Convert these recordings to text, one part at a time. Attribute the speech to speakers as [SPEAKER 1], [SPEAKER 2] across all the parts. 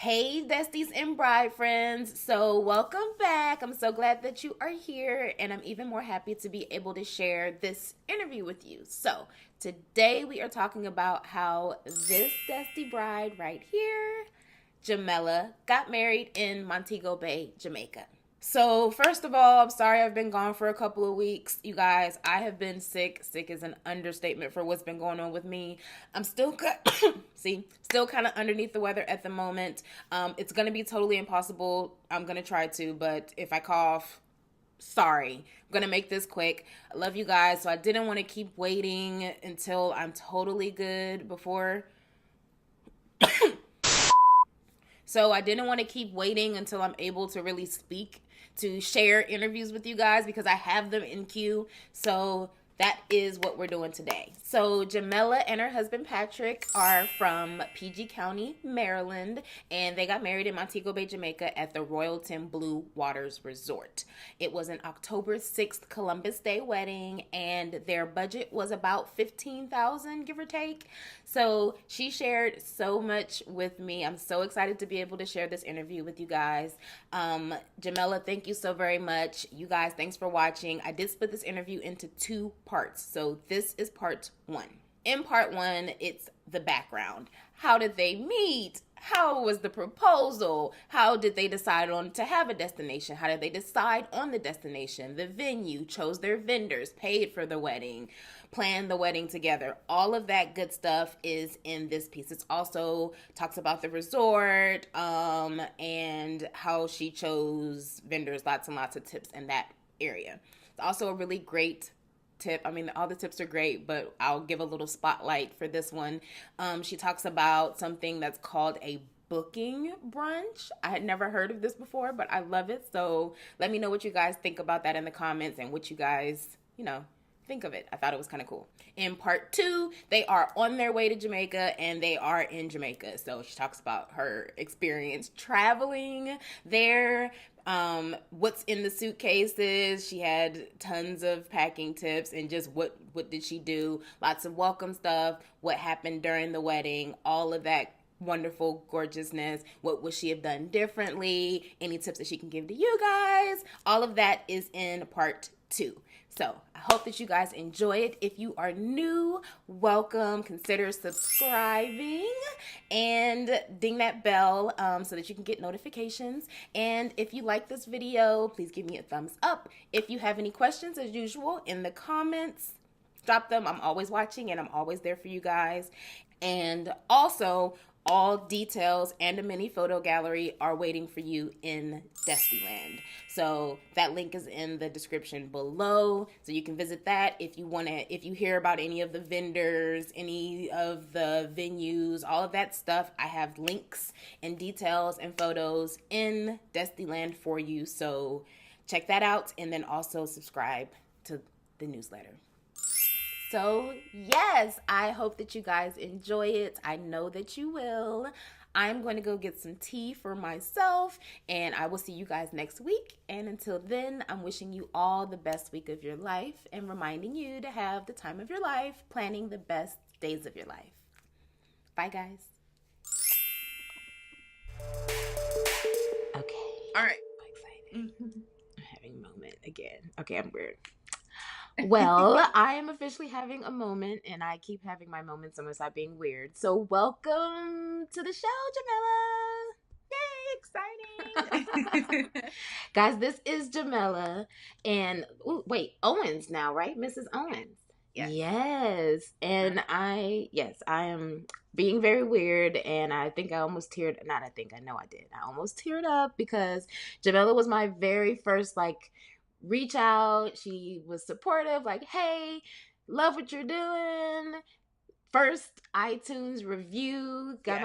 [SPEAKER 1] Hey, Destis and Bride friends. So, welcome back. I'm so glad that you are here, and I'm even more happy to be able to share this interview with you. So, today we are talking about how this Desti Bride right here, Jamellah, got married in Montego Bay, Jamaica. So, first of all, I'm sorry I've been gone for a couple of weeks. You guys, I have been sick. Sick is an understatement for what's been going on with me. I'm still, still kind of underneath the weather at the moment. It's going to be totally impossible. I'm going to try to, but if I cough, sorry. I'm going to make this quick. I love you guys. So, I didn't want to keep waiting until I'm totally good before. So I didn't want to keep waiting until I'm able to really speak, to share interviews with you guys because I have them in queue. So that is what we're doing today. So Jamellah and her husband Patrick are from PG County, Maryland, and they got married in Montego Bay, Jamaica at the Royalton Blue Waters Resort. It was an October 6th Columbus Day wedding, and their budget was about $15,000, give or take. So she shared so much with me. I'm so excited to be able to share this interview with you guys. Jamellah, thank you so very much. You guys, thanks for watching. I did split this interview into two parts. So this is part one. In part one, it's the background. How did they meet? How was the proposal? How did they decide on to have a destination? How did they decide on the destination? The venue, chose their vendors, paid for the wedding, planned the wedding together. All of that good stuff is in this piece. It also talks about the resort and how she chose vendors, lots and lots of tips in that area. It's also a really great tip. I mean, all the tips are great, but I'll give a little spotlight for this one. She talks about something that's called a booking brunch. I had never heard of this before, but I love it. So let me know what you guys think about that in the comments and what you guys, think of it. I thought it was kind of cool. In part two, they are on their way to Jamaica and they are in Jamaica. So she talks about her experience traveling there, what's in the suitcases. She had tons of packing tips and just what did she do, lots of welcome stuff, what happened during the wedding, all of that wonderful gorgeousness. What would she have done differently, any tips that she can give to you guys. All of that is in part two. So I hope that you guys enjoy it. If you are new, welcome. Consider subscribing and ding that bell so that you can get notifications. And if you like this video, please give me a thumbs up. If you have any questions, as usual, in the comments, drop them. I'm always watching and I'm always there for you guys. And also, all details and a mini photo gallery are waiting for you in DESTILAND. So that link is in the description below. So you can visit that if you hear about any of the vendors, any of the venues, all of that stuff. I have links and details and photos in DESTILAND for you. So check that out and then also subscribe to the newsletter. So, yes, I hope that you guys enjoy it. I know that you will. I'm going to go get some tea for myself, and I will see you guys next week. And until then, I'm wishing you all the best week of your life and reminding you to have the time of your life, planning the best days of your life. Bye, guys. Okay.
[SPEAKER 2] All right.
[SPEAKER 1] I'm excited. I'm having a moment again. Okay, I'm weird. Well, I am officially having a moment, and I keep having my moments and stop being weird. So, welcome to the show,
[SPEAKER 2] Yay, exciting.
[SPEAKER 1] Guys, this is Jamellah, and wait, Owens now, right? Mrs. Owens. Yes. And I am being very weird, and I think I almost teared, not I think, I know I did. I almost teared up because Jamellah was my very first, reach out. She was supportive, like, hey, love what you're doing. First iTunes review got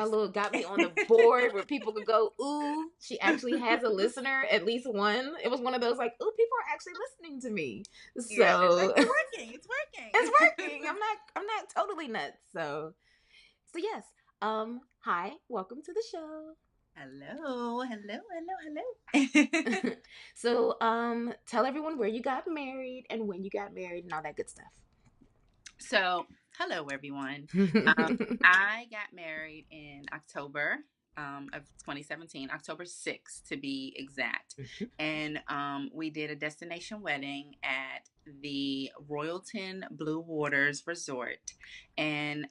[SPEAKER 1] me on the board where people could go, ooh, she actually has a listener, at least one. It was one of those ooh, people are actually listening to me. So
[SPEAKER 2] it's working.
[SPEAKER 1] It's working. I'm not totally nuts. So yes. Hi, welcome to the show.
[SPEAKER 2] Hello.
[SPEAKER 1] So, tell everyone where you got married and when you got married and all that good stuff.
[SPEAKER 2] So, hello everyone. I got married in October of 2017, October 6th to be exact.
[SPEAKER 1] Mm-hmm.
[SPEAKER 2] And we did a destination wedding at the Royalton Blue Waters Resort. And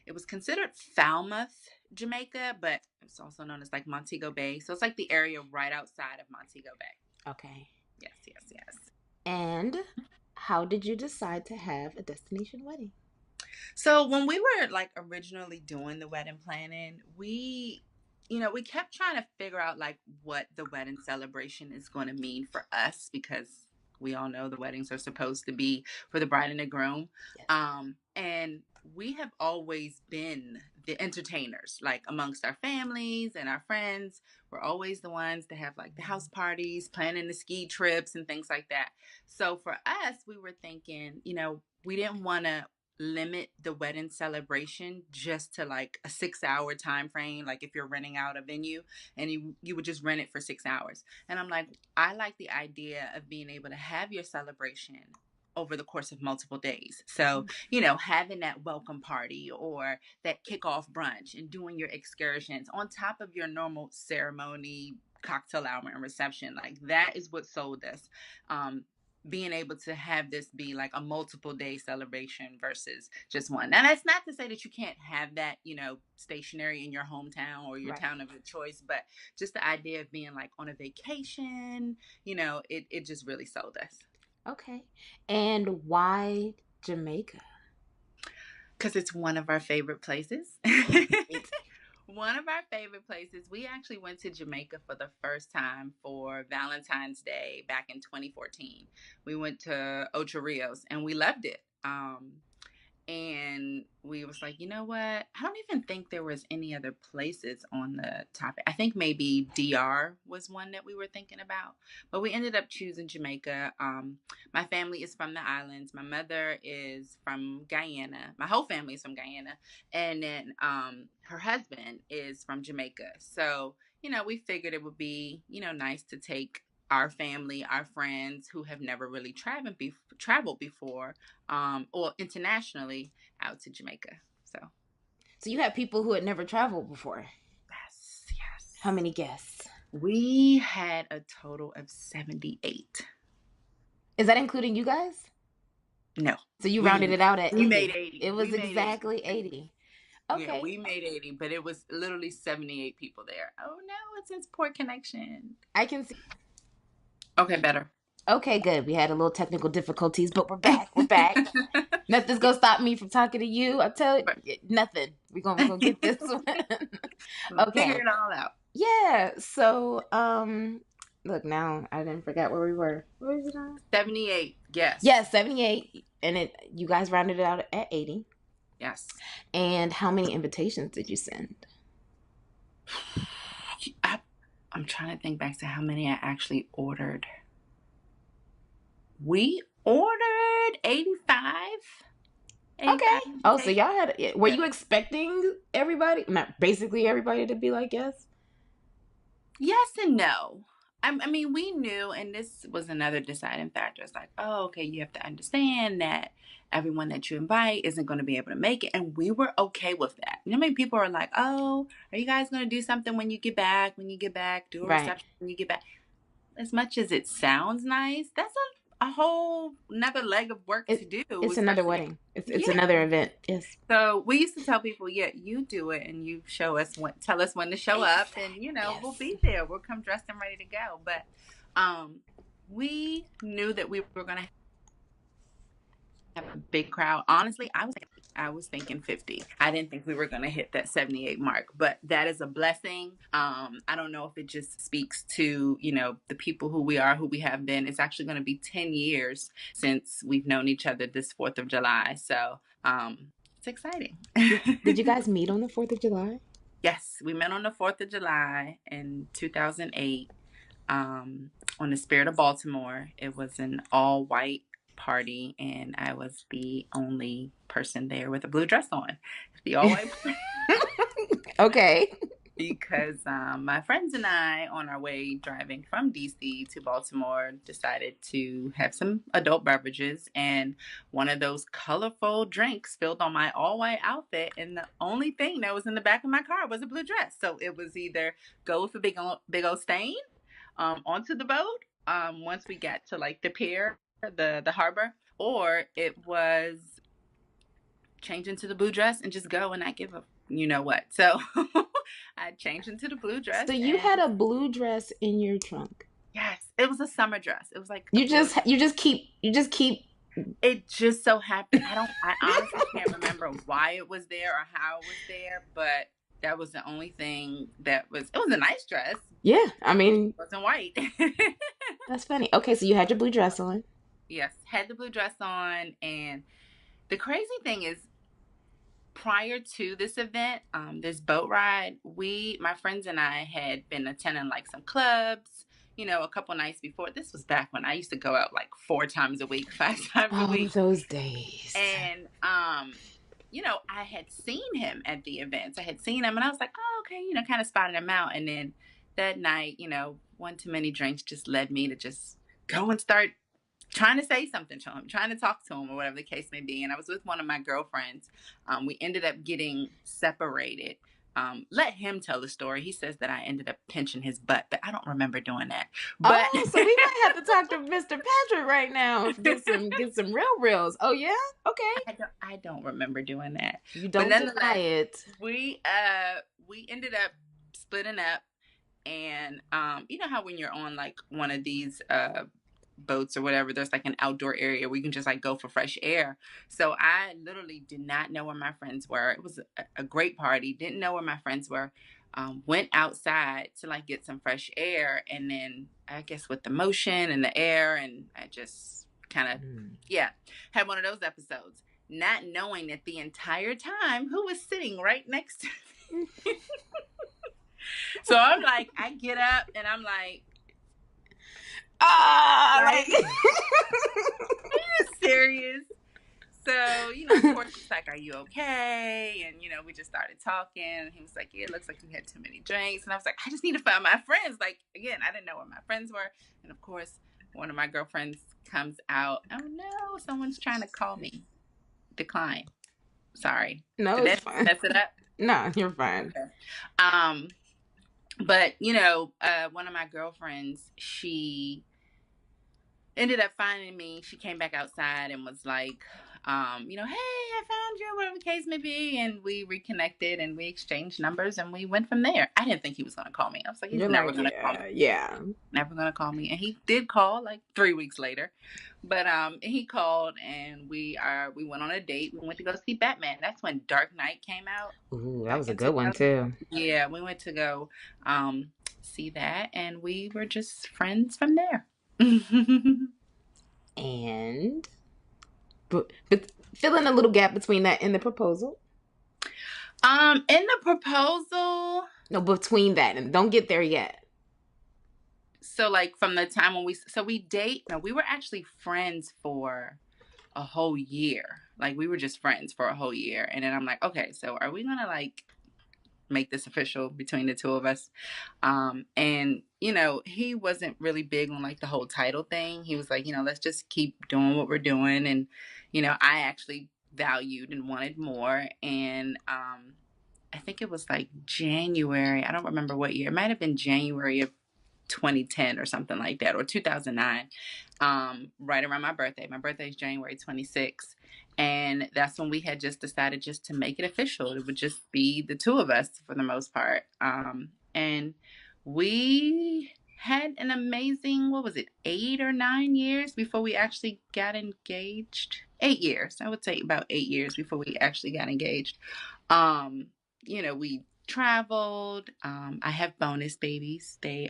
[SPEAKER 2] it was considered Falmouth, Jamaica, but it's also known as like Montego Bay. So it's like the area right outside of Montego Bay.
[SPEAKER 1] Okay.
[SPEAKER 2] Yes, yes, yes.
[SPEAKER 1] And how did you decide to have a destination wedding?
[SPEAKER 2] So when we were like originally doing the wedding planning, we kept trying to figure out like what the wedding celebration is going to mean for us, because we all know the weddings are supposed to be for the bride and the groom.
[SPEAKER 1] Yes.
[SPEAKER 2] And we have always been the entertainers, like amongst our families and our friends. We're always the ones that have like the house parties, planning the ski trips and things like that. So for us, we were thinking, we didn't want to limit the wedding celebration just to like a 6-hour time frame, like if you're renting out a venue and you would just rent it for 6 hours. And I'm like, I like the idea of being able to have your celebration over the course of multiple days. So, having that welcome party or that kickoff brunch and doing your excursions on top of your normal ceremony, cocktail hour and reception, like that is what sold us. Being able to have this be like a multiple day celebration versus just one. Now, that's not to say that you can't have that, stationary in your hometown or your town of your choice, but just the idea of being like on a vacation, it just really sold us.
[SPEAKER 1] Okay. And why Jamaica?
[SPEAKER 2] Because it's one of our favorite places. One of our favorite places. We actually went to Jamaica for the first time for Valentine's Day back in 2014. We went to Ocho Rios and we loved it. And we was like, you know what? I don't even think there was any other places on the topic. I think maybe DR was one that we were thinking about, but we ended up choosing Jamaica. My family is from the islands. My mother is from Guyana. My whole family is from Guyana. And then her husband is from Jamaica. So, we figured it would be, nice to take our family, our friends who have never really traveled before, or internationally out to Jamaica.
[SPEAKER 1] So you had people who had never traveled before.
[SPEAKER 2] Yes, yes.
[SPEAKER 1] How many guests?
[SPEAKER 2] We had a total of 78.
[SPEAKER 1] Is that including you guys?
[SPEAKER 2] No.
[SPEAKER 1] So you rounded it out at 80.
[SPEAKER 2] We made 80.
[SPEAKER 1] It was exactly 80. Okay.
[SPEAKER 2] Yeah, we made 80, but it was literally 78 people there. Oh no, it says poor connection.
[SPEAKER 1] I can see.
[SPEAKER 2] Okay, better.
[SPEAKER 1] Okay, good. We had a little technical difficulties, but we're back. We're back. Nothing's gonna stop me from talking to you. I tell you, nothing. We're gonna get this one.
[SPEAKER 2] Okay. Figure it all out.
[SPEAKER 1] Yeah. So, look, now I didn't forget where we were. Where was it on?
[SPEAKER 2] 78. Yes.
[SPEAKER 1] Yes, 78, and you guys rounded it out at 80.
[SPEAKER 2] Yes.
[SPEAKER 1] And how many invitations did you send?
[SPEAKER 2] I'm trying to think back to how many I actually ordered. We ordered 85.
[SPEAKER 1] Okay. Oh, so y'all had... Were you expecting everybody, not basically everybody, to be like, yes?
[SPEAKER 2] Yes and no. I mean, we knew, and this was another deciding factor. It's like, oh, okay, you have to understand that everyone that you invite isn't going to be able to make it. And we were okay with that. You know, many people are like, oh, are you guys going to do something when you get back? Do a reception when you get back. As much as it sounds nice, that's a whole another leg of work to do.
[SPEAKER 1] It's another wedding. It's another event. Yes.
[SPEAKER 2] So we used to tell people, yeah, you do it and you tell us when to show up, and we'll be there. We'll come dressed and ready to go. But we knew that we were going to have a big crowd. Honestly, I was thinking 50. I didn't think we were going to hit that 78 mark, but that is a blessing. I don't know if it just speaks to, the people who we are, who we have been. It's actually going to be 10 years since we've known each other this 4th of July. So it's exciting.
[SPEAKER 1] Did you guys meet on the 4th of July?
[SPEAKER 2] Yes, we met on the 4th of July in 2008 on the Spirit of Baltimore. It was an all-white party, and I was the only person there with a blue dress on. The all white.
[SPEAKER 1] Okay.
[SPEAKER 2] because my friends and I, on our way driving from DC to Baltimore, decided to have some adult beverages, and one of those colorful drinks spilled on my all white outfit, and the only thing that was in the back of my car was a blue dress. So it was either go with a big old stain onto the boat once we got to like the pier, the harbor, or it was change into the blue dress and just go and not give a you know what. So I changed into the blue dress.
[SPEAKER 1] So you
[SPEAKER 2] And
[SPEAKER 1] had a blue dress in your trunk.
[SPEAKER 2] yes, it was a summer dress. It was like
[SPEAKER 1] You just keep
[SPEAKER 2] it just so happened. I honestly can't remember why it was there or how it was there, but that was the only thing it was a nice dress.
[SPEAKER 1] Yeah, I mean,
[SPEAKER 2] It wasn't white.
[SPEAKER 1] that's funny. Okay, so you had your blue dress on.
[SPEAKER 2] Yes, had the blue dress on. And the crazy thing is, prior to this event, this boat ride, my friends and I had been attending like some clubs, a couple nights before. This was back when I used to go out like 4 times a week, 5 times a week.
[SPEAKER 1] Those days.
[SPEAKER 2] And, I had seen him at the events. I had seen him and I was like, oh, okay, kind of spotted him out. And then that night, one too many drinks just led me to just go and start trying to say something to him, trying to talk to him, or whatever the case may be. And I was with one of my girlfriends. We ended up getting separated. Let him tell the story. He says that I ended up pinching his butt, but I don't remember doing that. But
[SPEAKER 1] so we might have to talk to Mr. Patrick right now. Get some reels. Oh yeah, okay.
[SPEAKER 2] I don't remember doing that.
[SPEAKER 1] You don't deny it.
[SPEAKER 2] We ended up splitting up, and you know how when you're on like one of these boats or whatever, there's like an outdoor area where you can just like go for fresh air. So I literally did not know where my friends were. It was a great party. Didn't know where my friends were. Went outside to like get some fresh air, and then I guess with the motion and the air, and I just kind of had one of those episodes, not knowing that the entire time who was sitting right next to me. So I'm like, I get up and I'm like, are you serious? So, of course, it's like, are you okay? And, we just started talking. And he was like, yeah, it looks like you had too many drinks. And I was like, I just need to find my friends. Like, again, I didn't know where my friends were. And, of course, one of my girlfriends comes out. Oh, no, someone's trying to call me. Decline. Sorry.
[SPEAKER 1] No, it's fine.
[SPEAKER 2] Mess it up?
[SPEAKER 1] No, you're fine.
[SPEAKER 2] Okay. But, one of my girlfriends, she ended up finding me. She came back outside and was like, hey, I found you, whatever the case may be. And we reconnected and we exchanged numbers and we went from there. I didn't think he was going to call me. I was like, he's never going to call me.
[SPEAKER 1] Yeah.
[SPEAKER 2] Never going to call me. And he did call like 3 weeks later. But he called and we went on a date. We went to go see Batman. That's when Dark Knight came out.
[SPEAKER 1] Ooh, that was a good one too.
[SPEAKER 2] Yeah, we went to go see that, and we were just friends from there.
[SPEAKER 1] And but fill in a little gap between that and the proposal.
[SPEAKER 2] In the proposal,
[SPEAKER 1] no, between that, and don't get there yet.
[SPEAKER 2] So like from the time when we were actually friends for a whole year. Like we were just friends for a whole year. And then I'm like, okay, so are we gonna like make this official between the two of us? And he wasn't really big on like the whole title thing. He was like, let's just keep doing what we're doing. And I actually valued and wanted more. And I think it was like January, I don't remember what year, it might have been January of 2010 or something like that, or 2009, right around my birthday. My birthday is January 26th. And that's when we had just decided just to make it official. It would just be the two of us for the most part. And we had an amazing, 8 or 9 years before we actually got engaged? 8 years. I would say about 8 years before we actually got engaged. We traveled. I have bonus babies. They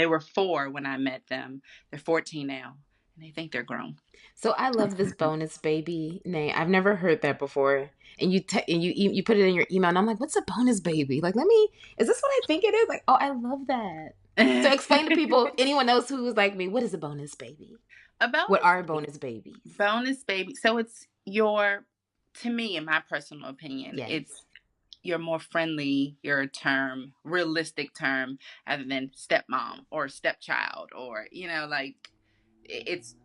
[SPEAKER 2] were 4 when I met them. They're 14 now. And they think they're grown.
[SPEAKER 1] So I love this bonus baby name. I've never heard that before. And you put it in your email, and I'm like, what's a bonus baby? Like, is this what I think it is? Like, oh, I love that. So explain to people, anyone else who's like me, what is a bonus baby? What are bonus babies?
[SPEAKER 2] Bonus baby. So it's to me, in my personal opinion,
[SPEAKER 1] yes.
[SPEAKER 2] It's your more friendly, your term, realistic term, other than stepmom or stepchild, or like it's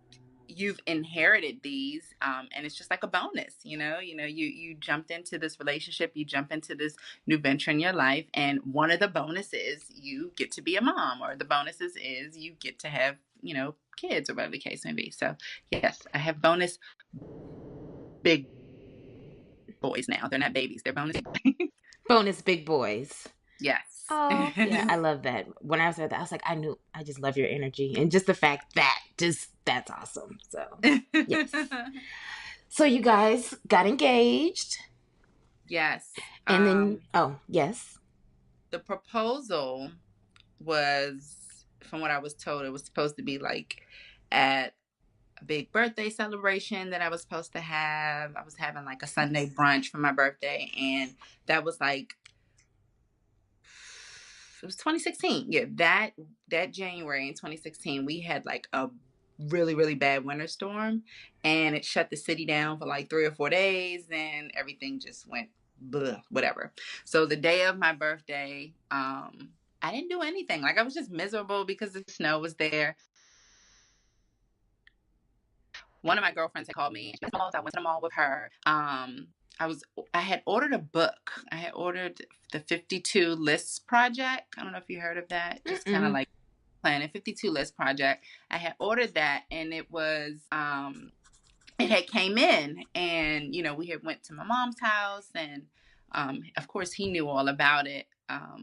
[SPEAKER 2] you've inherited these, and it's just like a bonus. You jumped into this relationship, you jump into this new venture in your life, and one of the bonuses you get to be a mom, or the bonuses is you get to have kids, or whatever the case may be. So yes, I have bonus big boys now. They're not babies, they're bonus.
[SPEAKER 1] Bonus big boys.
[SPEAKER 2] Yes.
[SPEAKER 1] Oh, yeah, I love that. When I said that, I was like, I just love your energy. And just the fact that's awesome. So, yes. So you guys got engaged.
[SPEAKER 2] Yes.
[SPEAKER 1] And then, yes.
[SPEAKER 2] The proposal was, from what I was told, it was supposed to be like at a big birthday celebration that I was supposed to have. I was having like a Sunday brunch for my birthday, and that was like, it was 2016. Yeah, that January in 2016, we had like a really, really bad winter storm, and it shut the city down for like 3 or 4 days, and everything just went blah, whatever. So the day of my birthday, I didn't do anything. Like, I was just miserable because the snow was there. One of my girlfriends had called me. I went to the mall with her. I had ordered a book. I had ordered the 52 Lists Project. I don't know if you heard of that. Just kind of like planning 52 List Project. I had ordered that, and it was it had came in, and we had went to my mom's house, and of course he knew all about it.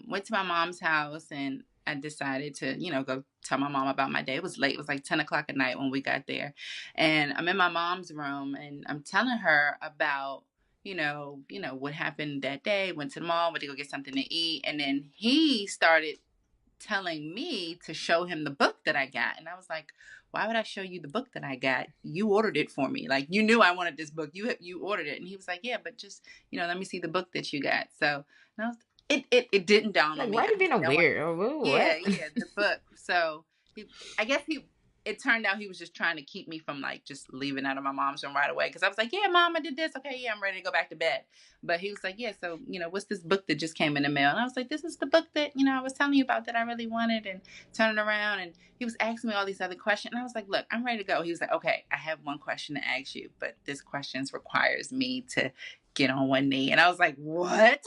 [SPEAKER 2] Went to my mom's house, and I decided to go tell my mom about my day. It was late. It was like 10 o'clock at night when we got there, and I'm in my mom's room, and I'm telling her about what happened that day. Went to the mall, went to go get something to eat, and then he started telling me to show him the book that I got. And I was like, why would I show you the book that I got? You ordered it for me. Like, you knew I wanted this book. You ordered it. And he was like, yeah, but just, let me see the book that you got. So it didn't dawn on me.
[SPEAKER 1] Why are you being a weird?
[SPEAKER 2] Yeah, the book. So I guess it turned out he was just trying to keep me from like just leaving out of my mom's room right away. Cause I was like, yeah, Mom, I did this. Okay. Yeah, I'm ready to go back to bed. But he was like, yeah, so, what's this book that just came in the mail? And I was like, this is the book that, I was telling you about that I really wanted, and turning around. And he was asking me all these other questions. And I was like, look, I'm ready to go. He was like, okay, I have one question to ask you, but this question requires me to get on one knee. And I was like, what?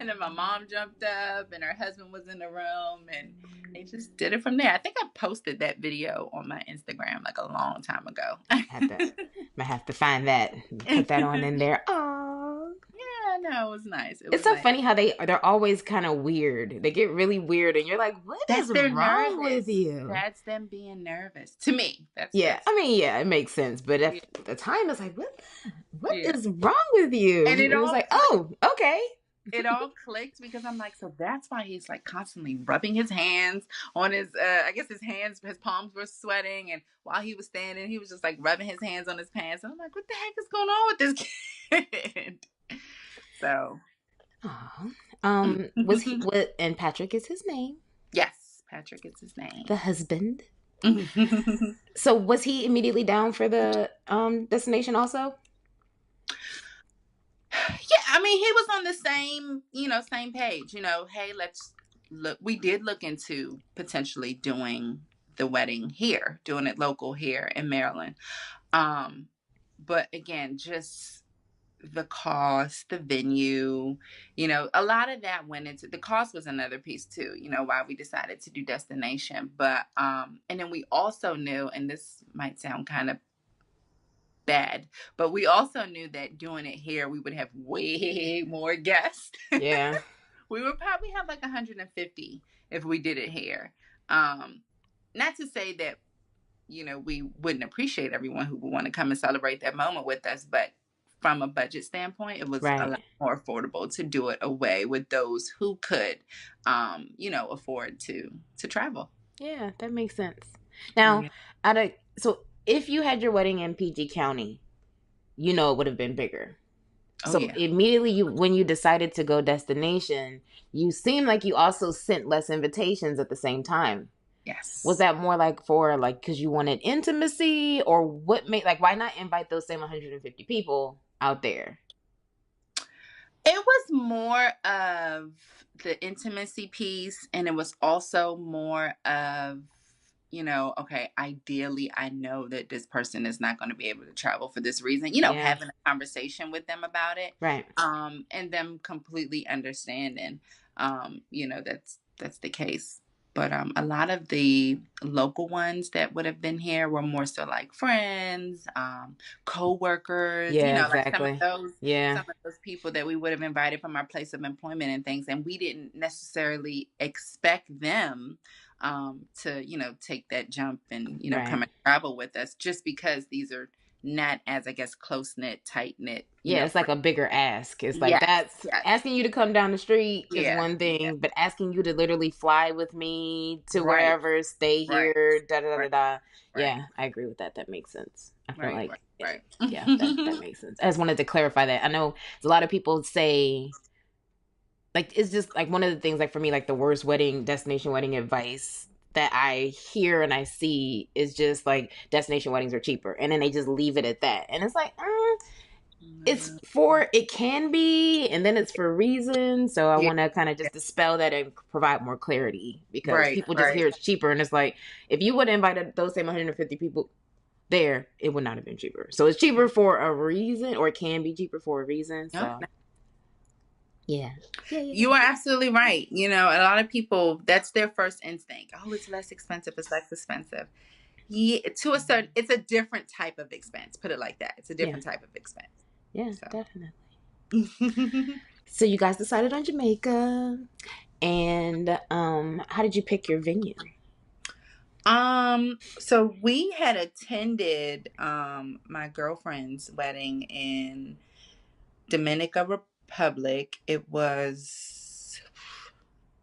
[SPEAKER 2] And then my mom jumped up, and her husband was in the room, and they just did it from there. I think I posted that video on my Instagram like a long time ago.
[SPEAKER 1] I have to find that, put that on in there. Oh,
[SPEAKER 2] yeah, no, it was nice.
[SPEAKER 1] It's so funny how they're always kind of weird. They get really weird, and you're like, what is wrong with you?
[SPEAKER 2] That's them being nervous. To me, that's
[SPEAKER 1] it makes sense. But at the time, it's like, what is wrong with you?
[SPEAKER 2] And it
[SPEAKER 1] was like, oh, okay.
[SPEAKER 2] It all clicked, because I'm like, so that's why he's like constantly rubbing his hands on his, I guess his palms were sweating. And while he was standing, he was just like rubbing his hands on his pants. And I'm like, what the heck is going on with this kid? So.
[SPEAKER 1] Was he, and Patrick is his name.
[SPEAKER 2] Yes, Patrick is his name.
[SPEAKER 1] The husband. So was he immediately down for the destination also?
[SPEAKER 2] Yeah, I mean, he was on the same page, hey, let's look. We did look into potentially doing the wedding here, doing it local here in Maryland. But again, just the cost, the venue, a lot of that went into, the cost was another piece too, why we decided to do destination. But, and then we also knew, and this might sound kind of bad, but we also knew that doing it here, we would have way more guests.
[SPEAKER 1] Yeah.
[SPEAKER 2] We would probably have like 150 if we did it here. Not to say that, we wouldn't appreciate everyone who would want to come and celebrate that moment with us, but from a budget standpoint, it was a lot more affordable to do it away with those who could, afford to travel.
[SPEAKER 1] Yeah, that makes sense. Now, so if you had your wedding in PG County, it would have been bigger. So immediately when you decided to go destination, you seemed like you also sent less invitations at the same time.
[SPEAKER 2] Yes.
[SPEAKER 1] Was that more like for because you wanted intimacy, or what made, why not invite those same 150 people out there?
[SPEAKER 2] It was more of the intimacy piece, and it was also more of, okay, ideally, I know that this person is not going to be able to travel for this reason,
[SPEAKER 1] Yeah.
[SPEAKER 2] having a conversation with them about it,
[SPEAKER 1] Right.
[SPEAKER 2] and them completely understanding, that's the case. But a lot of the local ones that would have been here were more so like friends, co-workers,
[SPEAKER 1] Yeah,
[SPEAKER 2] like some of
[SPEAKER 1] exactly.
[SPEAKER 2] those
[SPEAKER 1] Yeah.
[SPEAKER 2] some of those people that we would have invited from our place of employment and things, and we didn't necessarily expect them to take that jump and come
[SPEAKER 1] Right.
[SPEAKER 2] and travel with us, just because these are not as, I guess, close-knit, tight-knit,
[SPEAKER 1] Yeah, it's like a bigger ask. It's like
[SPEAKER 2] yes,
[SPEAKER 1] that's
[SPEAKER 2] yes,
[SPEAKER 1] asking you to come down the street is
[SPEAKER 2] yeah,
[SPEAKER 1] one
[SPEAKER 2] yeah,
[SPEAKER 1] thing, but asking you to literally fly with me to
[SPEAKER 2] right,
[SPEAKER 1] wherever, stay
[SPEAKER 2] right,
[SPEAKER 1] here, da da da da
[SPEAKER 2] right,
[SPEAKER 1] da.
[SPEAKER 2] right,
[SPEAKER 1] Yeah, I agree with that. That makes sense. I feel
[SPEAKER 2] right,
[SPEAKER 1] like,
[SPEAKER 2] right,
[SPEAKER 1] yeah, that
[SPEAKER 2] right.
[SPEAKER 1] makes sense. I just wanted to clarify that. I know a lot of people say, like, it's just like one of the things, like for me, like the worst wedding destination wedding advice that I hear and I see is just like destination weddings are cheaper, and then they just leave it at that, and it's like, it's for, it can be, and then it's for reasons. So I
[SPEAKER 2] Yeah,
[SPEAKER 1] want to kind of
[SPEAKER 2] yeah,
[SPEAKER 1] just dispel that and provide more clarity, because
[SPEAKER 2] right,
[SPEAKER 1] people just
[SPEAKER 2] right.
[SPEAKER 1] hear it's cheaper, and it's like, if you would have invited those same 150 people there, it would not have been cheaper. So it's cheaper for a reason, or it can be cheaper for a reason.
[SPEAKER 2] No,
[SPEAKER 1] So yeah, yeah, yeah,
[SPEAKER 2] you are absolutely right. A lot of people, that's their first instinct. Oh, it's less expensive. It's less expensive. Yeah, to a certain, it's a different type of expense. Put it like that. It's a
[SPEAKER 1] yeah,
[SPEAKER 2] different type of expense.
[SPEAKER 1] yeah,
[SPEAKER 2] So.
[SPEAKER 1] definitely. So you guys decided on Jamaica, and how did you pick your venue?
[SPEAKER 2] So we had attended my girlfriend's wedding in Dominica Republic. It was,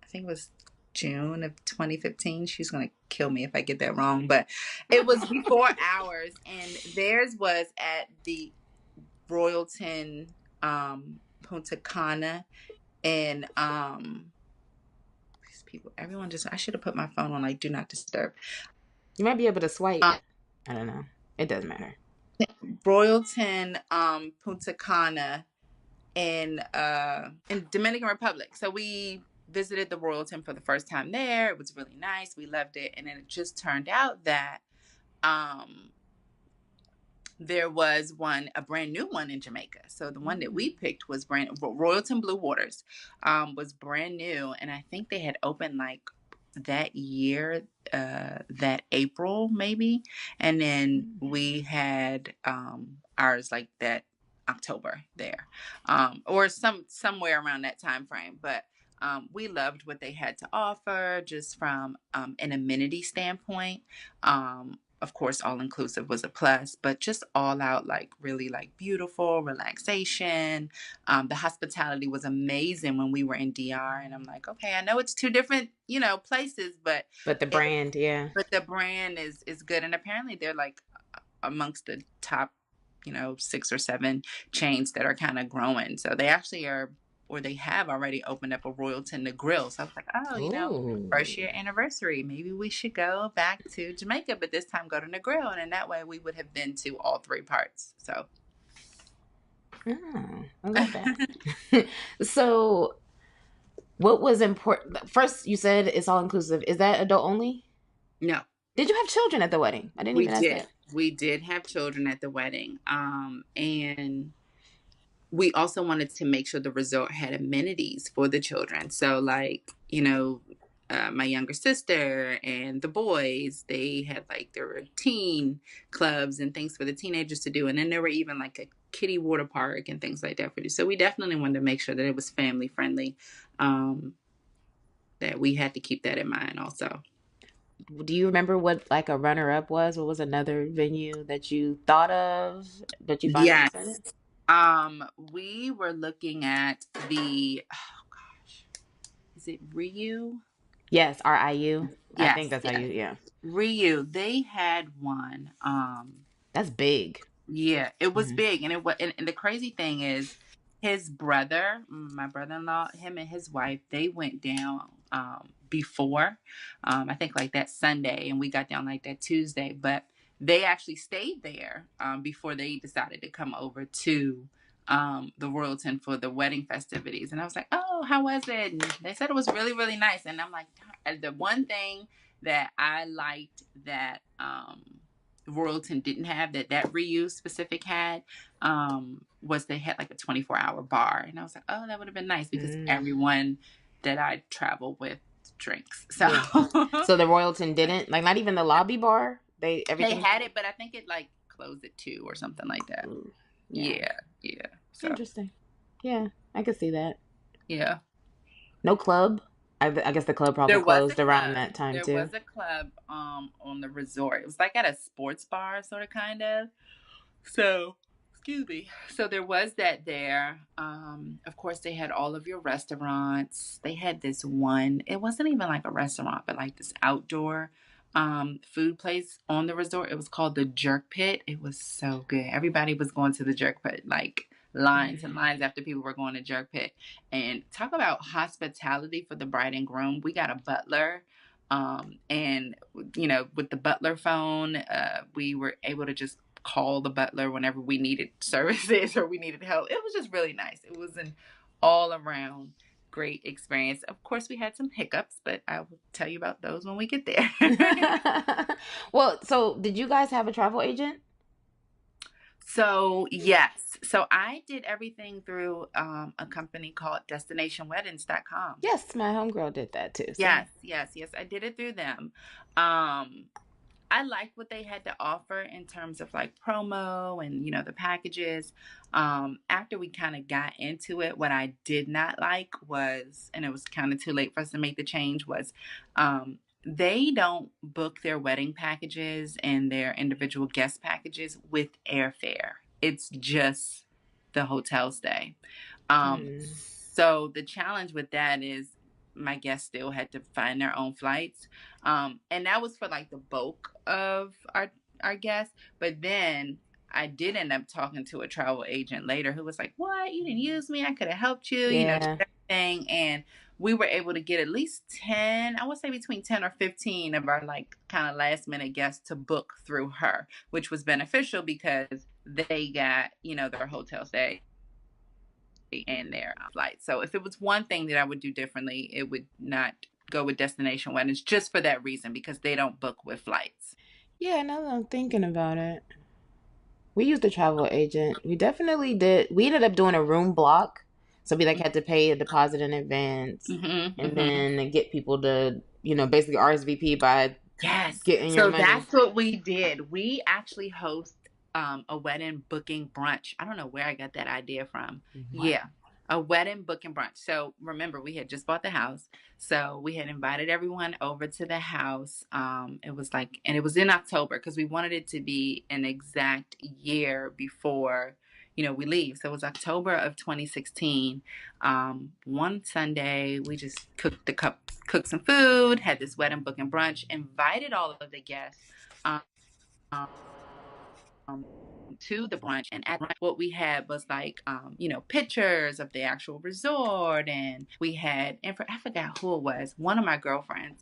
[SPEAKER 2] I think it was June of 2015. She's gonna kill me if I get that wrong, but it was before ours, and theirs was at the Royalton Punta Cana, and these people, everyone just, I should have put my phone on like do not disturb.
[SPEAKER 1] You might be able to swipe.
[SPEAKER 2] Um,
[SPEAKER 1] I don't know. It doesn't matter.
[SPEAKER 2] Royalton Punta Cana in Dominican Republic. So we visited the Royalton for the first time there. It was really nice. We loved it. And then it just turned out that um there was a brand new one in Jamaica. So the one that we picked was Royalton Blue Waters, was brand new, and I think they had opened like that year, that April maybe, and then we had ours like that October there, or somewhere around that time frame, but. We loved what they had to offer, just from an amenity standpoint. Of course, all inclusive was a plus, but just all out, like really like beautiful relaxation. The hospitality was amazing when we were in DR, and I'm like, okay, I know it's two different, places, but
[SPEAKER 1] But the brand, yeah.
[SPEAKER 2] the brand is good, and apparently they're like amongst the top, 6 or 7 chains that are kind of growing. So they actually are, or they have already opened up a Royalton the Grill. So I was like, oh,
[SPEAKER 1] Ooh.
[SPEAKER 2] 1st year anniversary, maybe we should go back to Jamaica, but this time go to Negril, and in that way we would have been to all 3 parts. So
[SPEAKER 1] Oh, I love that. So, what was important? First, you said it's all inclusive. Is that adult only?
[SPEAKER 2] no,
[SPEAKER 1] Did you have children at the wedding? I didn't
[SPEAKER 2] we
[SPEAKER 1] even ask
[SPEAKER 2] did.
[SPEAKER 1] that.
[SPEAKER 2] We did have children at the wedding. And we also wanted to make sure the resort had amenities for the children. So, like, my younger sister and the boys, they had like, there were teen clubs and things for the teenagers to do. And then there were even like a kiddie water park and things like that for you. So we definitely wanted to make sure that it was family friendly. That we had to keep that in mind also.
[SPEAKER 1] Do you remember what like a runner up was? What was another venue that you thought of that you finally decided?
[SPEAKER 2] Yes. We were looking at the, oh gosh, is it Ryu?
[SPEAKER 1] Yes, RIU. I think
[SPEAKER 2] Yes,
[SPEAKER 1] that's how
[SPEAKER 2] yes.
[SPEAKER 1] you. Yeah,
[SPEAKER 2] Ryu. They had one.
[SPEAKER 1] that's big.
[SPEAKER 2] Yeah, it was
[SPEAKER 1] Mhm.
[SPEAKER 2] big, and it was, and the crazy thing is, his brother, my brother-in-law, him and his wife, they went down before, I think like that Sunday, and we got down like that Tuesday, but they actually stayed there before they decided to come over to the Royalton for the wedding festivities. And I was like, oh, how was it? And they said it was really, really nice. And I'm like, the one thing that I liked that Royalton didn't have that reuse specific had was they had like a 24-hour bar. And I was like, oh, that would have been nice because everyone that I travel with drinks. So
[SPEAKER 1] so the Royalton didn't, like, not even the lobby bar? They
[SPEAKER 2] had it, but I think it like closed at 2 or something like that. Yeah. So.
[SPEAKER 1] Interesting. Yeah, I could see that.
[SPEAKER 2] Yeah.
[SPEAKER 1] No club? I guess the club probably closed around that time too.
[SPEAKER 2] There was a club on the resort. It was like at a sports bar, sort of, kind of. So, excuse me. So there was that there. Of course, they had all of your restaurants. They had this one. It wasn't even like a restaurant, but like this outdoor food place on the resort. It was called the Jerk Pit. It was so good. Everybody was going to the Jerk Pit, like lines and lines after people were going to Jerk Pit. And talk about hospitality for the bride and groom. We got a butler. And you know, with the butler phone, we were able to just call the butler whenever we needed services or we needed help. It was just really nice. It was an all around great experience. Of course, we had some hiccups, but I will tell you about those when we get there.
[SPEAKER 1] Well, so did you guys have a travel agent?
[SPEAKER 2] So, yes. So I did everything through a company called destinationweddings.com.
[SPEAKER 1] Yes, my homegirl did that too.
[SPEAKER 2] So. Yes. I did it through them. I liked what they had to offer in terms of like promo and, you know, the packages. After we kind of got into it, what I did not like was, and it was kind of too late for us to make the change, was they don't book their wedding packages and their individual guest packages with airfare. It's just the hotel stay. So the challenge with that is my guests still had to find their own flights. And that was for like the bulk of our guests. But then I did end up talking to a travel agent later who was like, what? You didn't use me? I could have helped you, you know, everything. And we were able to get at least 10, I would say between 10 or 15 of our like kind of last minute guests to book through her, which was beneficial because they got, you know, their hotel stay and their flight. So if it was one thing that I would do differently, it would not go with Destination Weddings just for that reason, because they don't book with flights.
[SPEAKER 1] Yeah, now that I'm thinking about it, we used a travel agent. We definitely did. We ended up doing a room block. So we like had to pay a deposit in advance and then get people to, you know, basically RSVP by getting your money.
[SPEAKER 2] So that's what we did. We actually host a wedding booking brunch. I don't know where I got that idea from. Yeah, a wedding booking brunch. So remember, we had just bought the house. So we had invited everyone over to the house. It was like, and it was in October because we wanted it to be an exact year before, you know, we leave. So it was October of 2016. One Sunday, we just cooked some food, had this wedding booking brunch, invited all of the guests to the brunch. And at brunch, what we had was like, you know, pictures of the actual resort. And we had, I forgot who it was. One of my girlfriends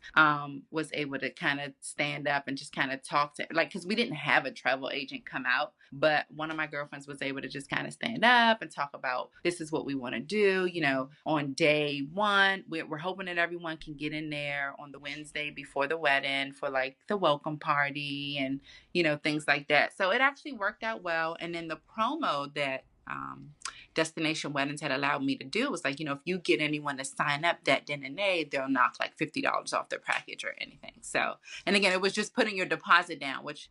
[SPEAKER 2] was able to kind of stand up and just kind of talk to, like, because we didn't have a travel agent come out, but one of my girlfriends was able to just kind of stand up and talk about, this is what we want to do. You know, on day one, we're hoping that everyone can get in there on the Wednesday before the wedding for like the welcome party and, you know, things like that. So it actually worked out well. And then the promo that Destination Weddings had allowed me to do was like, you know, if you get anyone to sign up that then and day, they'll knock like $50 off their package or anything. So, and again, it was just putting your deposit down, which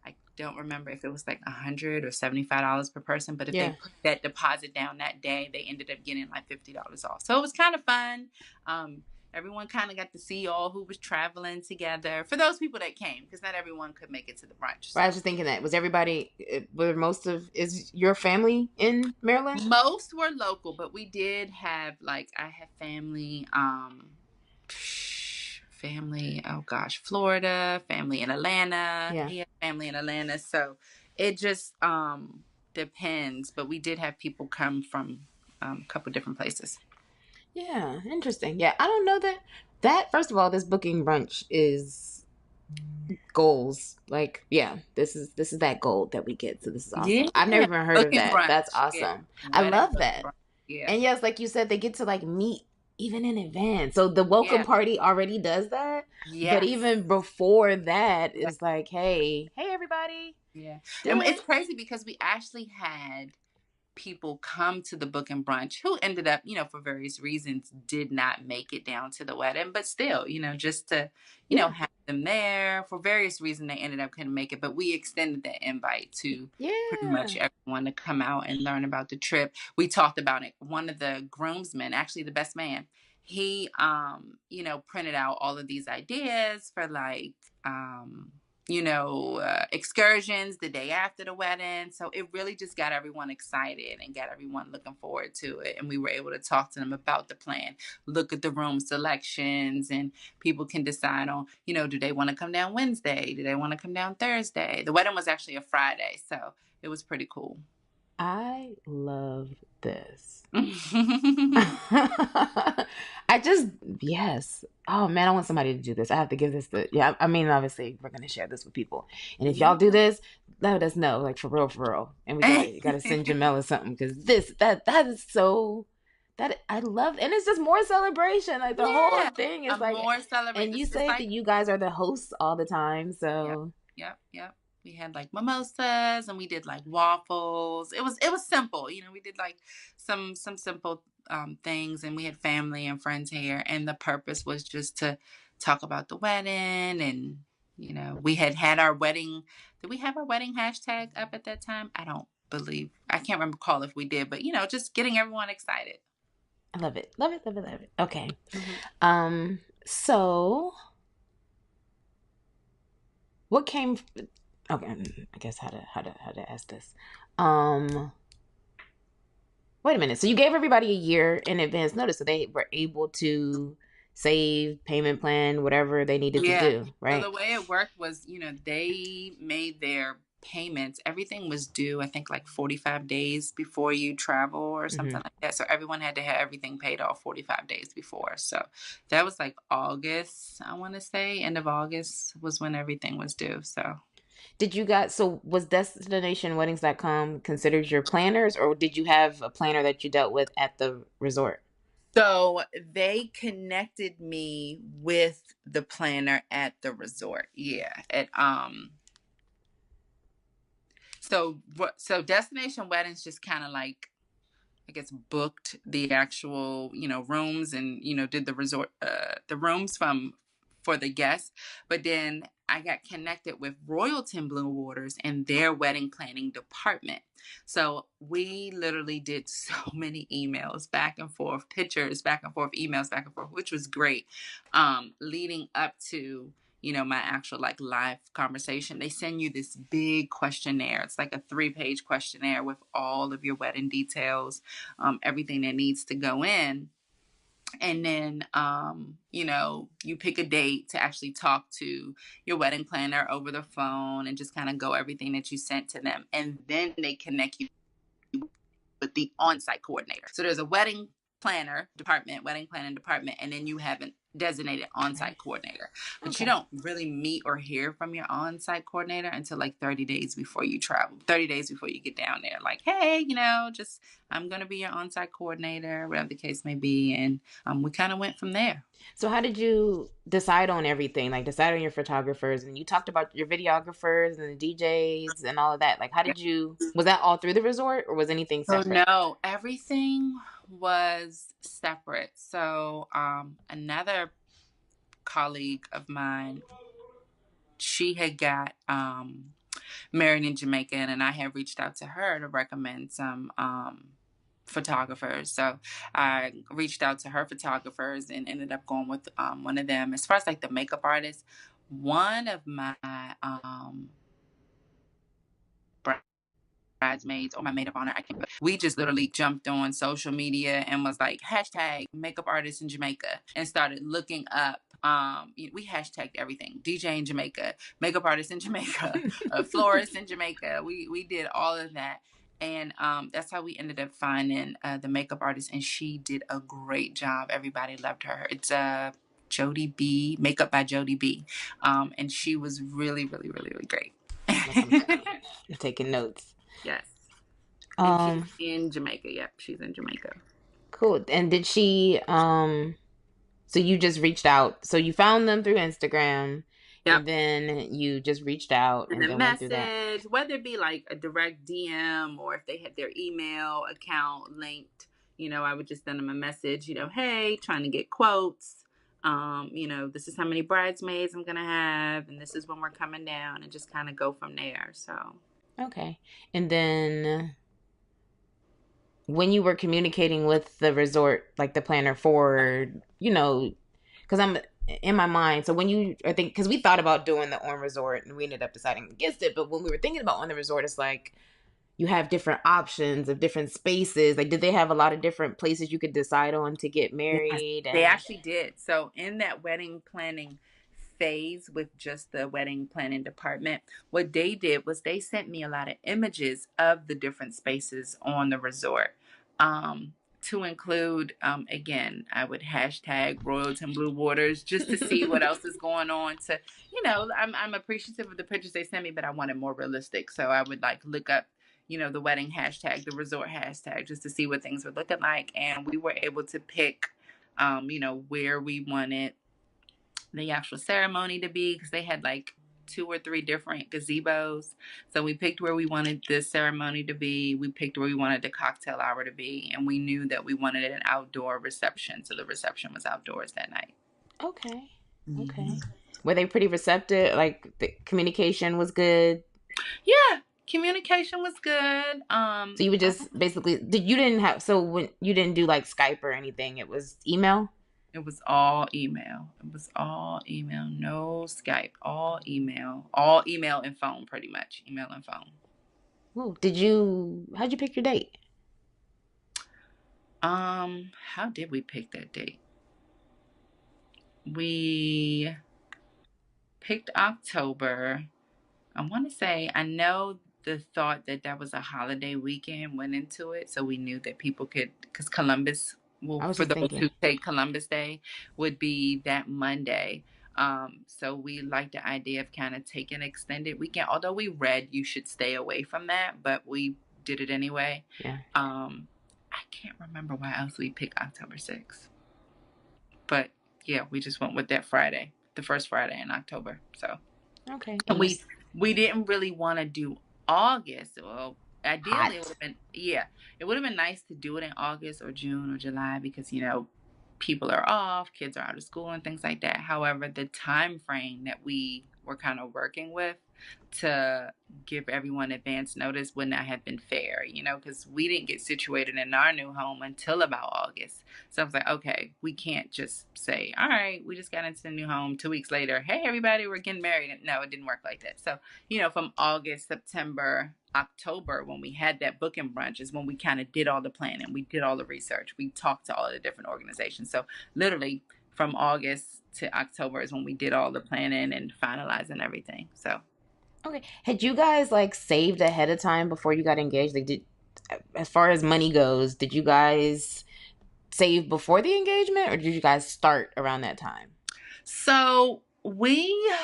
[SPEAKER 2] I don't remember if it was like $100 or $75 per person, but if they put that deposit down that day, they ended up getting like $50 off. So it was kind of fun. Everyone kind of got to see all who was traveling together, for those people that came, because not everyone could make it to the brunch. So.
[SPEAKER 1] I was just thinking that. Is your family in Maryland?
[SPEAKER 2] Most were local, but we did have, like, I have family, Florida, family in Atlanta.
[SPEAKER 1] Yeah.
[SPEAKER 2] He had family in Atlanta. So it just depends. But we did have people come from a couple different places.
[SPEAKER 1] Yeah, interesting. Yeah, I don't know that first of all, this booking brunch is goals. Like, yeah, this is that gold that we get. So this is
[SPEAKER 2] Yeah.
[SPEAKER 1] awesome. I've never even heard of
[SPEAKER 2] Cooking
[SPEAKER 1] that.
[SPEAKER 2] brunch.
[SPEAKER 1] That's
[SPEAKER 2] Yeah.
[SPEAKER 1] awesome. I
[SPEAKER 2] Wedding
[SPEAKER 1] love
[SPEAKER 2] cooking
[SPEAKER 1] that.
[SPEAKER 2] brunch. Yeah.
[SPEAKER 1] And yes, like you said, they get to like meet even in advance. So the welcome
[SPEAKER 2] Yeah.
[SPEAKER 1] party already does that. But
[SPEAKER 2] Yes.
[SPEAKER 1] even before that,
[SPEAKER 2] Yeah.
[SPEAKER 1] it's like, hey everybody.
[SPEAKER 2] Yeah. And
[SPEAKER 1] Dinner.
[SPEAKER 2] it's crazy because we actually had people come to the book and brunch who ended up, for various reasons, did not make it down to the wedding, but still, just to,
[SPEAKER 1] Yeah.
[SPEAKER 2] have them there for various reasons, they ended up couldn't make it. But we extended the invite to pretty
[SPEAKER 1] Yeah.
[SPEAKER 2] much everyone to come out and learn about the trip. We talked about it. One of the groomsmen, actually the best man, he, printed out all of these ideas for like, excursions the day after the wedding. So it really just got everyone excited and got everyone looking forward to it. And we were able to talk to them about the plan, look at the room selections, and people can decide on, do they want to come down Wednesday? Do they want to come down Thursday? The wedding was actually a Friday, so it was pretty cool.
[SPEAKER 1] I love this.
[SPEAKER 2] Yeah.
[SPEAKER 1] I just, yes. Oh man, I want somebody to do this. I have to give this yeah, I mean, obviously we're going to share this with people. And if y'all do this, let us know, like for real. And we gotta send Jamellah something. Cause that is so, that I love, and it's just more celebration. Like the whole
[SPEAKER 2] Yeah.
[SPEAKER 1] thing is
[SPEAKER 2] A
[SPEAKER 1] like,
[SPEAKER 2] more celebrate.
[SPEAKER 1] and you
[SPEAKER 2] It's
[SPEAKER 1] say that
[SPEAKER 2] like,
[SPEAKER 1] you guys are the hosts all the time.
[SPEAKER 2] yep,
[SPEAKER 1] So
[SPEAKER 2] yep. We had like mimosas and we did like waffles. It was simple, we did like some simple things, and we had family and friends here, and the purpose was just to talk about the wedding. And we had our wedding. Did we have our wedding hashtag up at that time? I can't recall if we did, but just getting everyone excited.
[SPEAKER 1] I love it. Love it. Okay.
[SPEAKER 2] Mm-hmm.
[SPEAKER 1] So what came, okay, I guess how to ask this. Um, Wait a minute. So you gave everybody a year in advance notice, so they were able to save, payment plan, whatever they needed to
[SPEAKER 2] Yeah.
[SPEAKER 1] do,
[SPEAKER 2] So
[SPEAKER 1] right?
[SPEAKER 2] the way it worked was, they made their payments. Everything was due, I think, like 45 days before you travel or
[SPEAKER 1] Mm-hmm.
[SPEAKER 2] something like that. So everyone had to have everything paid off 45 days before. So that was like August, I want to say. End of August was when everything was due. So.
[SPEAKER 1] Did you guys, so was destinationweddings.com considered your planners, or did you have a planner that you dealt with at the resort?
[SPEAKER 2] So they connected me with the planner at the resort. Yeah. So Destination Weddings just kind of like, I guess, booked the actual, rooms, and, did the rooms for the guests. But then I got connected with Royalton Blue Waters and their wedding planning department. So we literally did so many emails back and forth, pictures back and forth, emails back and forth, which was great. Leading up to, my actual like live conversation, they send you this big questionnaire. It's like a 3-page questionnaire with all of your wedding details, everything that needs to go in. And then, you pick a date to actually talk to your wedding planner over the phone and just kind of go everything that you sent to them. And then they connect you with the on-site coordinator. So there's a wedding planning department, and then you have a designated on-site coordinator. But you don't really meet or hear from your on-site coordinator until like 30 days before you travel, 30 days before you get down there. Like, hey, just I'm going to be your on-site coordinator, whatever the case may be. And we kind of went from there.
[SPEAKER 1] So how did you decide on everything? Like decide on your photographers, and you talked about your videographers and the DJs and all of that. Like how did you, was that all through the resort or was anything
[SPEAKER 2] So
[SPEAKER 1] separate?
[SPEAKER 2] no, everything was separate. So another colleague of mine, she had got married in Jamaica, and I had reached out to her to recommend some photographers. So I reached out to her photographers and ended up going with one of them. As far as like the makeup artist, one of my bridesmaids or my maid of honor, I can't. We just literally jumped on social media and was like hashtag makeup artist in Jamaica and started looking up. We hashtagged everything: DJ in Jamaica, makeup artist in Jamaica, florist in Jamaica. We did all of that. And that's how we ended up finding the makeup artist, and she did a great job. Everybody loved her. It's Jody B, Makeup by Jody B. And she was really, really, really, really great.
[SPEAKER 1] I'm taking notes.
[SPEAKER 2] Yes. And she's
[SPEAKER 1] Um,
[SPEAKER 2] in Jamaica. Yep, she's in Jamaica.
[SPEAKER 1] cool. And did she so you just reached out. So you found them through Instagram
[SPEAKER 2] Yep.
[SPEAKER 1] and then you just reached out
[SPEAKER 2] And
[SPEAKER 1] and
[SPEAKER 2] a
[SPEAKER 1] then went through that.
[SPEAKER 2] message, whether it be like a direct DM or if they had their email account linked, I would just send them a message, hey, trying to get quotes. This is how many bridesmaids I'm gonna have, and this is when we're coming down, and just kind of go from there. So
[SPEAKER 1] Okay. And then when you were communicating with the resort, like the planner for, because I'm in my mind. So when I think, because we thought about doing the on resort and we ended up deciding against it. But when we were thinking about on the resort, it's like you have different options of different spaces. Like, did they have a lot of different places you could decide on to get
[SPEAKER 2] yes,
[SPEAKER 1] married?
[SPEAKER 2] they
[SPEAKER 1] And
[SPEAKER 2] actually did. So in that wedding planning phase with just the wedding planning department, what they did was they sent me a lot of images of the different spaces on the resort. To include, again, I would hashtag Royalton Blue Waters just to see what else is going on. I'm appreciative of the pictures they sent me, but I wanted more realistic. So I would like look up, the wedding hashtag, the resort hashtag, just to see what things were looking like. And we were able to pick, where we wanted the actual ceremony to be, because they had like 2 or 3 different gazebos. So we picked where we wanted the ceremony to be. We picked where we wanted the cocktail hour to be. And we knew that we wanted an outdoor reception. So the reception was outdoors that night.
[SPEAKER 1] okay. Okay.
[SPEAKER 2] Mm-hmm.
[SPEAKER 1] Were they pretty receptive? Like the communication was good?
[SPEAKER 2] Yeah, communication was good.
[SPEAKER 1] So you would just basically you didn't have, so when you didn't do like Skype or anything, it was email?
[SPEAKER 2] It was all email. It was all email. No Skype. All email. All email and phone, pretty much. Email and phone.
[SPEAKER 1] Ooh, how'd you pick your date?
[SPEAKER 2] How did we pick that date? We picked October. I want to say, I know the thought that was a holiday weekend went into it. So we knew that people could, because Columbus, well,
[SPEAKER 1] I was
[SPEAKER 2] for
[SPEAKER 1] just
[SPEAKER 2] those
[SPEAKER 1] thinking.
[SPEAKER 2] who take Columbus Day, would be that Monday. So we like the idea of kind of taking an extended weekend. Although we read you should stay away from that, but we did it anyway.
[SPEAKER 1] Yeah.
[SPEAKER 2] I can't remember why else we picked October 6th. But yeah, we just went with that Friday, the first Friday in October. So
[SPEAKER 1] Okay.
[SPEAKER 2] and we didn't really want to do August. Well, ideally it would have been nice to do it in August or June or July, because people are off, kids are out of school and things like that. However, the time frame that we were kind of working with to give everyone advance notice would not have been fair, because we didn't get situated in our new home until about August. So I was like, okay, we can't just say, all right, we just got into the new home 2 weeks later, hey everybody, we're getting married. No, it didn't work like that. So from August, September, October, when we had that booking brunch, is when we kind of did all the planning, we did all the research, we talked to all of the different organizations. So literally from August to October is when we did all the planning and finalizing everything. So
[SPEAKER 1] Okay. Had you guys like saved ahead of time before you got engaged? Like, as far as money goes, did you guys save before the engagement or did you guys start around that time?
[SPEAKER 2] So
[SPEAKER 1] because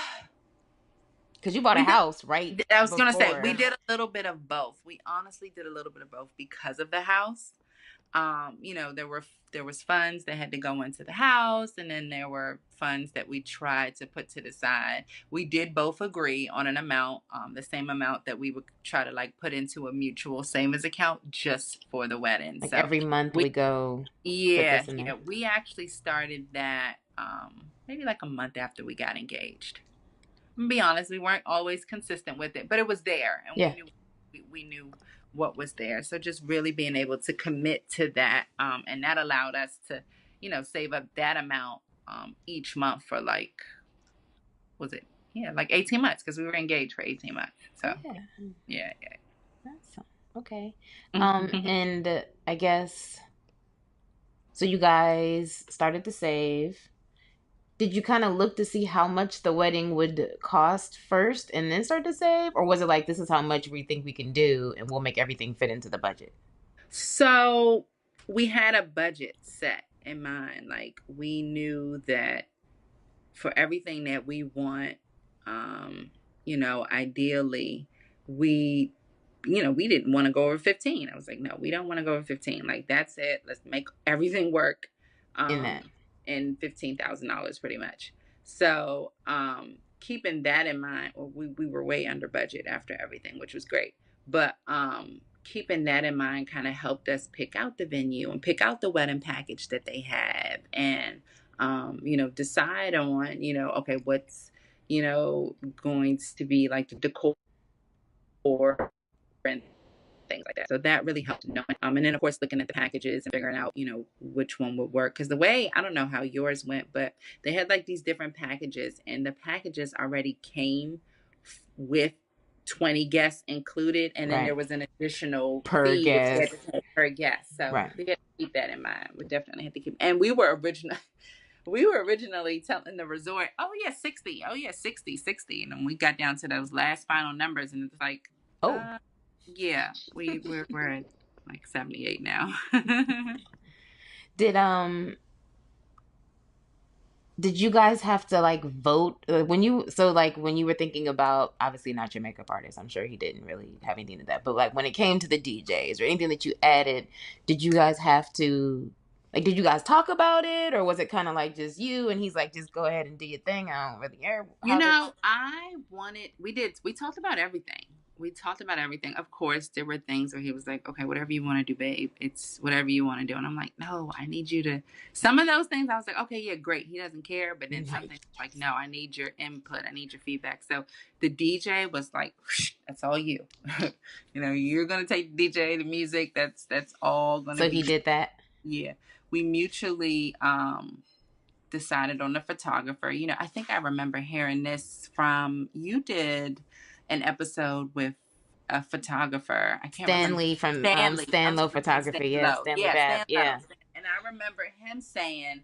[SPEAKER 1] you bought a house, right?
[SPEAKER 2] I was going to say, we
[SPEAKER 1] before.
[SPEAKER 2] did a little bit of both. We honestly did a little bit of both because of the house. There was funds that had to go into the house, and then there were funds that we tried to put to the side. We did both agree on an amount, the same amount that we would try to like put into a mutual savings account just for the wedding.
[SPEAKER 1] Like
[SPEAKER 2] So
[SPEAKER 1] every month we go put this in there.
[SPEAKER 2] we actually started that maybe like a month after we got engaged. I'm gonna be honest, we weren't always consistent with it, but it was there, and
[SPEAKER 1] Yeah.
[SPEAKER 2] we knew what was there. So just really being able to commit to that, and that allowed us to, save up that amount each month for like, was it? Yeah, like 18 months, because we were engaged for 18 months. So yeah.
[SPEAKER 1] That's okay. And I guess so. You guys started to save. Did you kind of look to see how much the wedding would cost first and then start to save? Or was it like, this is how much we think we can do and we'll make everything fit into the budget?
[SPEAKER 2] So we had a budget set in mind. Like we knew that for everything that we want, you know, ideally, we, you know, we didn't want to go over 15. I was like, no, we don't want to go over 15. Like, that's it. Let's make everything work.
[SPEAKER 1] In that.
[SPEAKER 2] In $15,000 pretty much. So, keeping that in mind, or we were way under budget after everything, which was great. But, keeping that in mind kind of helped us pick out the venue and pick out the wedding package that they have, and, you know, decide on, you know, okay, what's, you know, going to be like the decor and things like that. So that really helped knowing. And then of course looking at the packages and figuring out, you know, which one would work. Because the way, I don't know how yours went, but they had like these different packages, and the packages already came with 20 guests included, and then there was an additional
[SPEAKER 1] per
[SPEAKER 2] fee
[SPEAKER 1] guest.
[SPEAKER 2] Per guest. So we had to keep that in mind. We definitely had to keep. And we were originally telling the resort, oh yeah, 60, oh yeah, 60. And then we got down to those last final numbers, and it's like, yeah, we're at like 78 now.
[SPEAKER 1] Did you guys have to like vote when you were thinking about, obviously not your makeup artist, I'm sure he didn't really have anything to that, but like when it came to the DJs or anything that you added, did you guys have to, like, did you guys talk about it, or was it kind of like just you and he's like, just go ahead and do your thing, I don't really care?
[SPEAKER 2] You know, we talked about everything. Of course, there were things where he was like, okay, whatever you want to do, babe, it's whatever you want to do. And I'm like, no, I need you to, some of those things I was like, okay, yeah, great. He doesn't care. But then something like, no, I need your input. I need your feedback. So the DJ was like, that's all you. You know, you're going to take the DJ, the music. That's all going to be.
[SPEAKER 1] So he did that?
[SPEAKER 2] Yeah. We mutually, decided on the photographer. You know, I think I remember hearing this from, you did an episode with a photographer. I can't
[SPEAKER 1] Stanley
[SPEAKER 2] remember.
[SPEAKER 1] From Stanlow Photography. Yeah, Stanley Babb. Yeah.
[SPEAKER 2] And I remember him saying,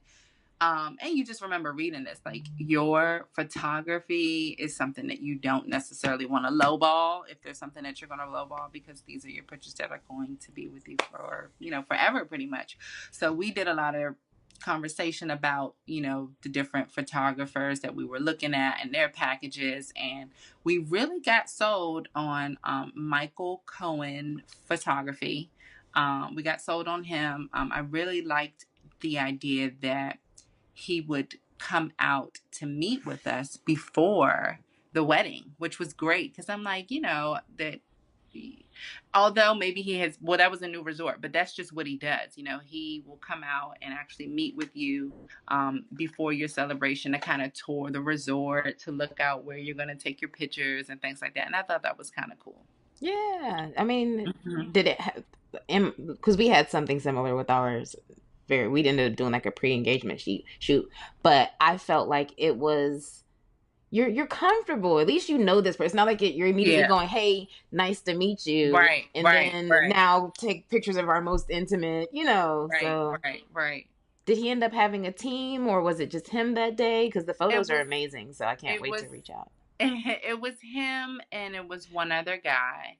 [SPEAKER 2] and you just remember reading this, like, your photography is something that you don't necessarily want to lowball, if there's something that you're going to lowball, because these are your pictures that are going to be with you for, you know, forever pretty much. So we did a lot of conversation about, you know, the different photographers that we were looking at and their packages, and we really got sold on Michael Cohen Photography. We got sold on him. I really liked the idea that he would come out to meet with us before the wedding, which was great, because I'm like, you know, that although maybe he has, well, that was a new resort, but that's just what he does. You know, he will come out and actually meet with you before your celebration, to kind of tour the resort, to look out where you're going to take your pictures and things like that. And I thought that was kind of cool.
[SPEAKER 1] Yeah. I mean, did it, because we had something similar with ours. We ended up doing like a pre-engagement shoot, but I felt like it was, you're comfortable. At least you know this person. It's not like you're immediately going, hey, nice to meet you.
[SPEAKER 2] Right.
[SPEAKER 1] And then now take pictures of our most intimate, you know.
[SPEAKER 2] Right.
[SPEAKER 1] Did he end up having a team, or was it just him that day? Because the photos are amazing, so I can't wait to reach out.
[SPEAKER 2] It was him, and it was one other guy.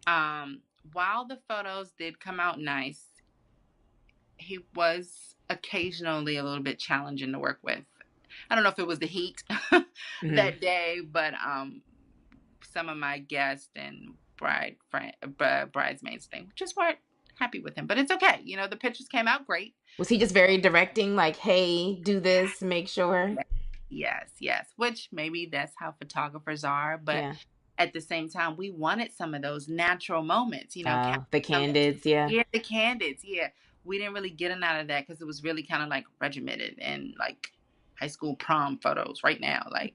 [SPEAKER 2] While the photos did come out nice, he was occasionally a little bit challenging to work with. I don't know if it was the heat that day, but some of my guests and bridesmaids thing just weren't happy with him. But it's okay. You know, the pictures came out great.
[SPEAKER 1] Was he just very directing, like, hey, do this, make sure?
[SPEAKER 2] Yes. Which maybe that's how photographers are. But at the same time, we wanted some of those natural moments, you know.
[SPEAKER 1] The candids, Yeah,
[SPEAKER 2] the candids, We didn't really get out of that because it was really kind of like regimented and like high school prom photos right now, like.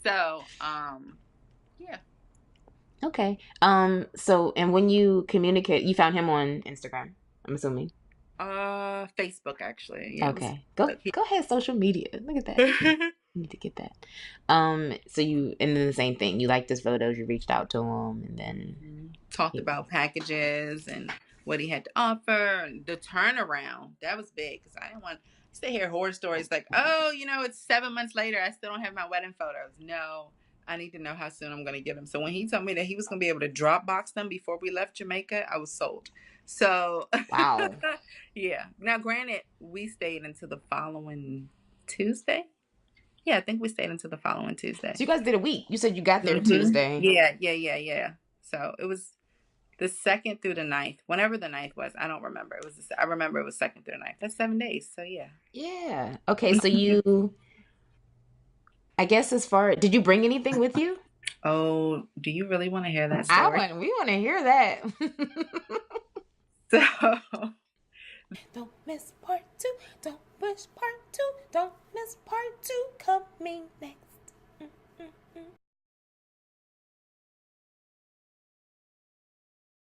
[SPEAKER 2] So yeah.
[SPEAKER 1] Okay. So, and when you communicate, you found him on Instagram, I'm assuming.
[SPEAKER 2] Facebook, actually.
[SPEAKER 1] Yeah, okay. Go ahead, social media. Look at that. You need to get that. So you, and then the same thing, you liked his photos, you reached out to him, and then
[SPEAKER 2] talked about packages and what he had to offer. The turnaround, that was big, because I didn't want to hear horror stories like, oh, you know, it's 7 months later, I still don't have my wedding photos. No, I need to know how soon I'm going to get them. So when he told me that he was going to be able to Dropbox them before we left Jamaica, I was sold. So
[SPEAKER 1] wow.
[SPEAKER 2] Yeah. Now, granted, we stayed until the following Tuesday. Yeah, I think we stayed until the following Tuesday.
[SPEAKER 1] So you guys did a week. You said you got there
[SPEAKER 2] Hmm.
[SPEAKER 1] Tuesday.
[SPEAKER 2] Yeah. So it was the 2nd through the 9th. Whenever the 9th was, I don't remember. I remember it was 2nd through the 9th. That's 7 days. So yeah.
[SPEAKER 1] Yeah. Okay, so I guess did you bring anything with you?
[SPEAKER 2] Oh, do you really want to hear that story?
[SPEAKER 1] We want to hear that.
[SPEAKER 2] So
[SPEAKER 1] Don't miss part two. Don't miss part two. Don't miss part two coming next.